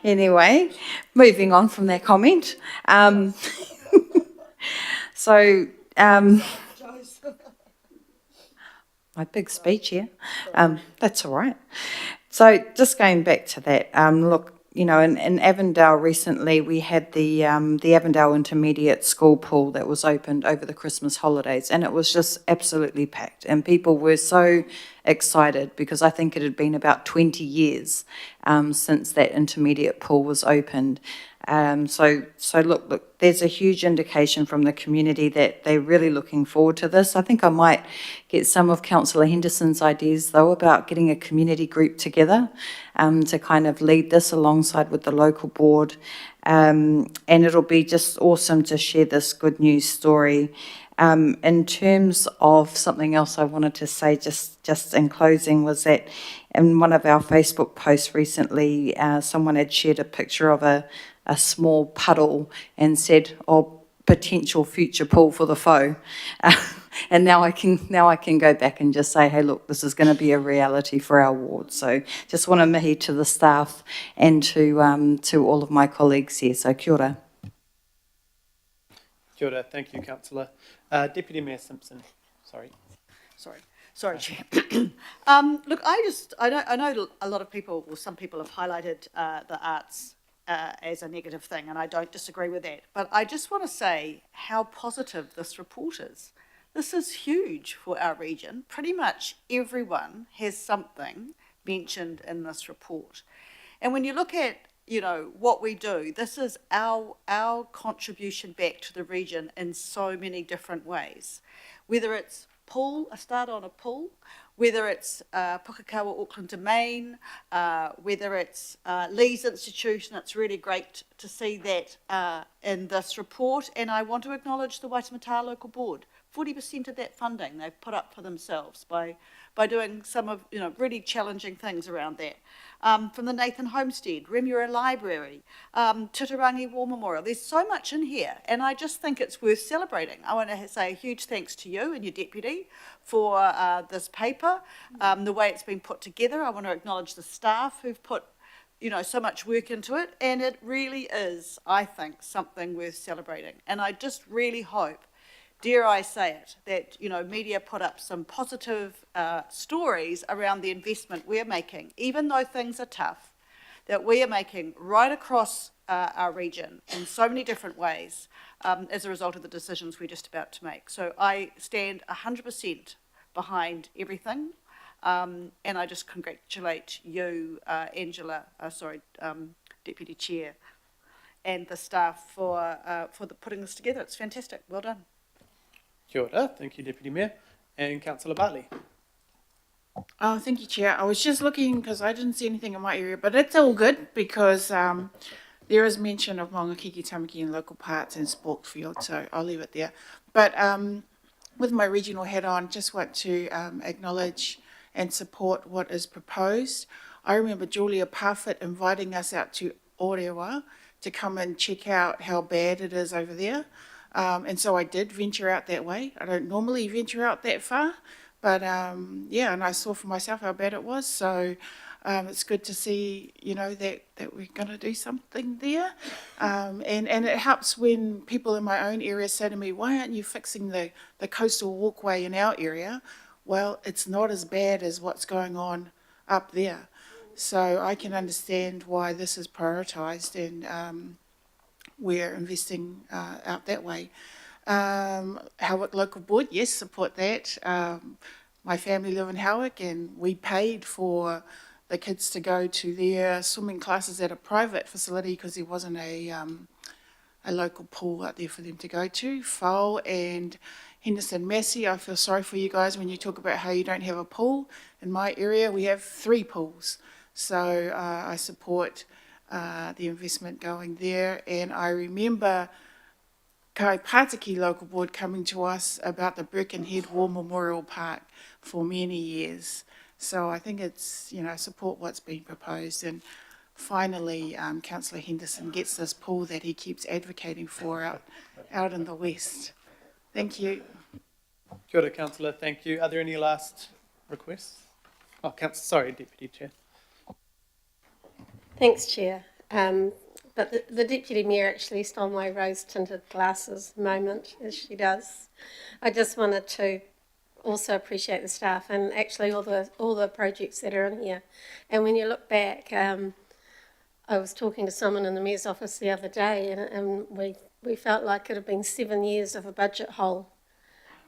anyway, moving on from that comment. So, my big speech here. That's all right. So, just going back to that, look, you know, in Avondale recently, we had the Avondale Intermediate School pool that was opened over the Christmas holidays, and it was just absolutely packed, and people were so excited because I think it had been about 20 years since that intermediate pool was opened. So look, there's a huge indication from the community that they're really looking forward to this. I think I might get some of Councillor Henderson's ideas, though, about getting a community group together to kind of lead this alongside with the local board. And it'll be just awesome to share this good news story. In terms of something else I wanted to say just in closing was that in one of our Facebook posts recently, someone had shared a picture of a small puddle and said, "Oh, potential future pool for the Faux." And now I can go back and just say, hey, look, this is going to be a reality for our ward. So just want to mihi to the staff and to all of my colleagues here. So kia ora. Kia ora. Thank you, Councillor. Deputy Mayor Simpson. Sorry, Chair. Look, I know a lot of people, or some people have highlighted the arts as a negative thing, and I don't disagree with that. But I just want to say how positive this report is. This is huge for our region. Pretty much everyone has something mentioned in this report. And when you look at, you know, what we do, this is our contribution back to the region in so many different ways. Whether it's a start on a pool, whether it's Pukakawa Auckland Domain, whether it's Lee's Institution. It's really great to see that in this report. And I want to acknowledge the Waitemata Local Board. 40% of that funding they've put up for themselves by doing some of, you know, really challenging things around that. From the Nathan Homestead, Remuera Library, Titirangi War Memorial. There's so much in here, and I just think it's worth celebrating. I want to say a huge thanks to you and your deputy for this paper, the way it's been put together. I want to acknowledge the staff who've put, you know, so much work into it, and it really is, I think, something worth celebrating. And I just really hope, dare I say it, that, you know, media put up some positive stories around the investment we're making, even though things are tough, that we are making right across our region in so many different ways as a result of the decisions we're just about to make. So I stand 100% behind everything, and I just congratulate you, Deputy Chair, and the staff for putting this together. It's fantastic. Well done. Kia ora. Thank you, Deputy Mayor. And Councillor Bartley. Oh, thank you, Chair. I was just looking because I didn't see anything in my area, but it's all good because there is mention of Maungakiki Tamaki in local parts and sport field, so I'll leave it there. But with my regional hat on, just want to acknowledge and support what is proposed. I remember Julia Parfitt inviting us out to Orewa to come and check out how bad it is over there. And so I did venture out that way. I don't normally venture out that far, but yeah, and I saw for myself how bad it was. So it's good to see, you know, that we're going to do something there. And it helps when people in my own area say to me, why aren't you fixing the coastal walkway in our area? Well, it's not as bad as what's going on up there. So I can understand why this is prioritised and we're investing out that way. Howick Local Board, yes, support that. My family live in Howick and we paid for the kids to go to their swimming classes at a private facility because there wasn't a local pool out there for them to go to. Faux and Henderson Massey, I feel sorry for you guys when you talk about how you don't have a pool. In my area, we have 3 pools. So I support the investment going there. And I remember Kaipatiki Local Board coming to us about the Birkenhead War Memorial Park for many years. So I think it's, support what's being proposed. And finally, Councillor Henderson gets this pool that he keeps advocating for out in the west. Thank you. Kia ora, Councillor, thank you. Are there any last requests? Oh, sorry, Deputy Chair. Thanks, Chair. But the Deputy Mayor actually stole my rose-tinted glasses moment, as she does. I just wanted to also appreciate the staff and actually all the projects that are in here. And when you look back, I was talking to someone in the Mayor's office the other day, and we felt like it had been 7 years of a budget hole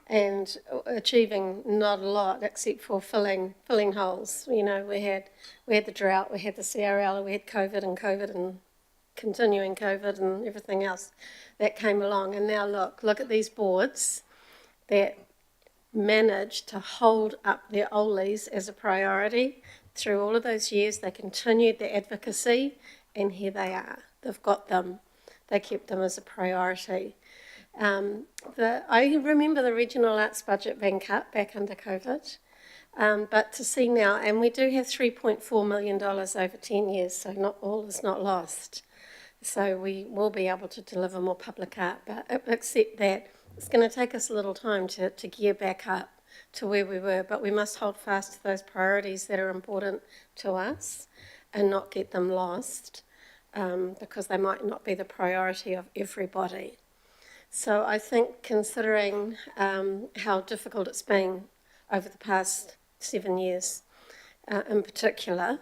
and achieving not a lot except for filling holes. We had the drought, we had the CRL, we had COVID and continuing COVID and everything else that came along. And now look at these boards that managed to hold up their Oles as a priority through all of those years. They continued their advocacy, and here they are. They've got them. They kept them as a priority. I remember the regional arts budget being cut back under COVID, but to see now, and we do have $3.4 million over 10 years, so not all is not lost. So we will be able to deliver more public art, but except that it's going to take us a little time to gear back up to where we were, but we must hold fast to those priorities that are important to us and not get them lost, because they might not be the priority of everybody. So I think, considering how difficult it's been over the past 7 years in particular,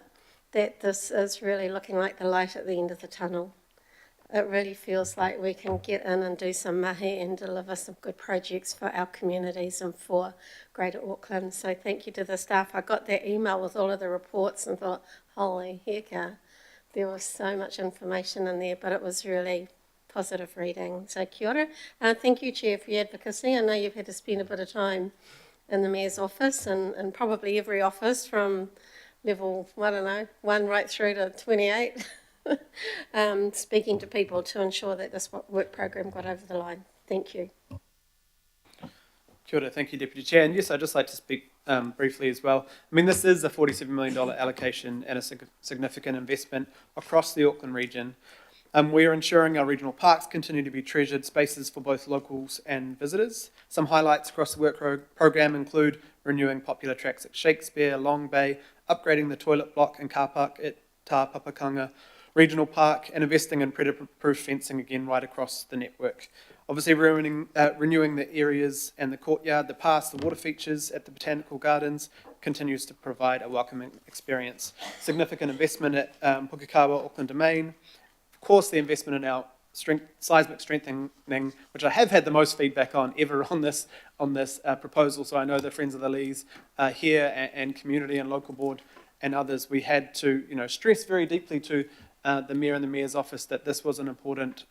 that this is really looking like the light at the end of the tunnel. It really feels like we can get in and do some mahi and deliver some good projects for our communities and for Greater Auckland. So thank you to the staff. I got that email with all of the reports and thought, holy heck, there was so much information in there, but it was really positive reading. So kia ora. Thank you, Chair, for your advocacy. I know you've had to spend a bit of time in the Mayor's office and probably every office from level, 1 right through to 28, speaking to people to ensure that this work program got over the line. Thank you. Kia ora, thank you, Deputy Chair. And yes, I'd just like to speak briefly as well. I mean, this is a $47 million allocation and a significant investment across the Auckland region. We're ensuring our regional parks continue to be treasured spaces for both locals and visitors. Some highlights across the work program include renewing popular tracks at Shakespeare, Long Bay, upgrading the toilet block and car park at Tā Papakanga Regional Park, and investing in predator-proof fencing again right across the network. Obviously renewing the areas and the courtyard, the paths, the water features at the Botanical Gardens continues to provide a welcoming experience. Significant investment at Pukekohe, Auckland Domain. Of course, the investment in our seismic strengthening, which I have had the most feedback on ever on this proposal. So I know the Friends of the Leas here and community and local board and others, we had to stress very deeply to the Mayor and the Mayor's office that this was an important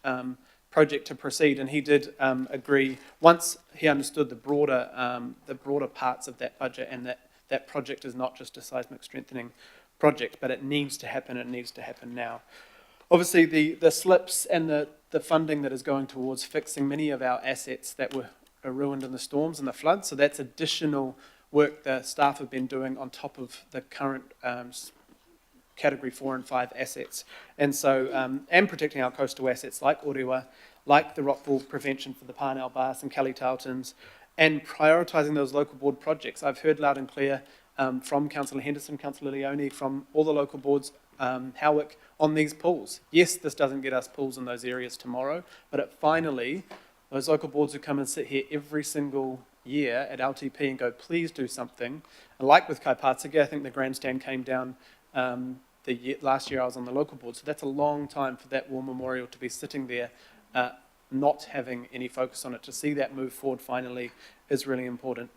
project to proceed, and he did agree once he understood the broader parts of that budget, and that project is not just a seismic strengthening project, but it needs to happen. It needs to happen now. Obviously, the slips and the funding that is going towards fixing many of our assets that were ruined in the storms and the floods. So that's additional work the staff have been doing on top of the current Category 4 and 5 assets. And so, and protecting our coastal assets like Orewa, like the rockfall prevention for the Parnell Bass and Kelly Tarletons, and prioritising those local board projects. I've heard loud and clear from Councillor Henderson, Councillor Leone, from all the local boards, Howick, on these pools. Yes, this doesn't get us pools in those areas tomorrow, but it finally, those local boards who come and sit here every single year at LTP and go, please do something. And like with Kaipatiki, I think the grandstand came down last year I was on the local board, so that's a long time for that war memorial to be sitting there, not having any focus on it. To see that move forward finally is really important.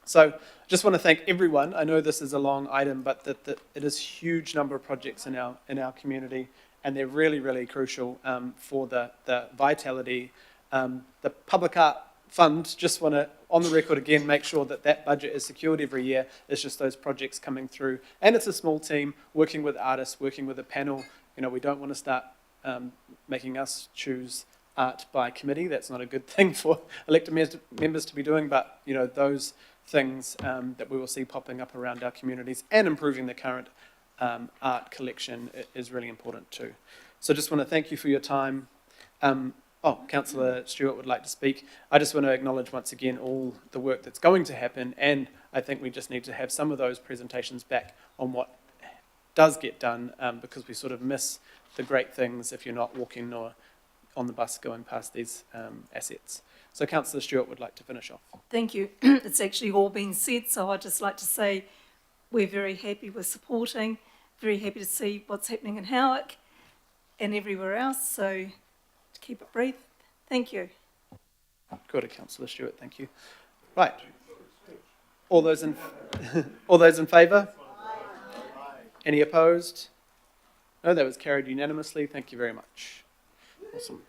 So I just want to thank everyone. I know this is a long item, but it is a huge number of projects in our community, and they're really, really crucial for the vitality. The Public Art Fund, just want to, on the record again, make sure that budget is secured every year. It's just those projects coming through. And it's a small team working with artists, working with a panel, You know, we don't want to start making us choose art by committee. That's not a good thing for elected members to be doing, but, you know, those things that we will see popping up around our communities and improving the current art collection is really important too. So just want to thank you for your time. Councillor Stewart would like to speak. I just want to acknowledge once again all the work that's going to happen, and I think we just need to have some of those presentations back on what does get done, because we sort of miss the great things if you're not walking or on the bus going past these assets. So Councillor Stewart would like to finish off. Thank you. It's actually all been said, so I'd just like to say we're very happy with supporting, very happy to see what's happening in Howick and everywhere else, so to keep it brief, thank you. Good, Councillor Stewart, thank you. Right. All those in all those in favour? Any opposed? No, that was carried unanimously. Thank you very much. Awesome.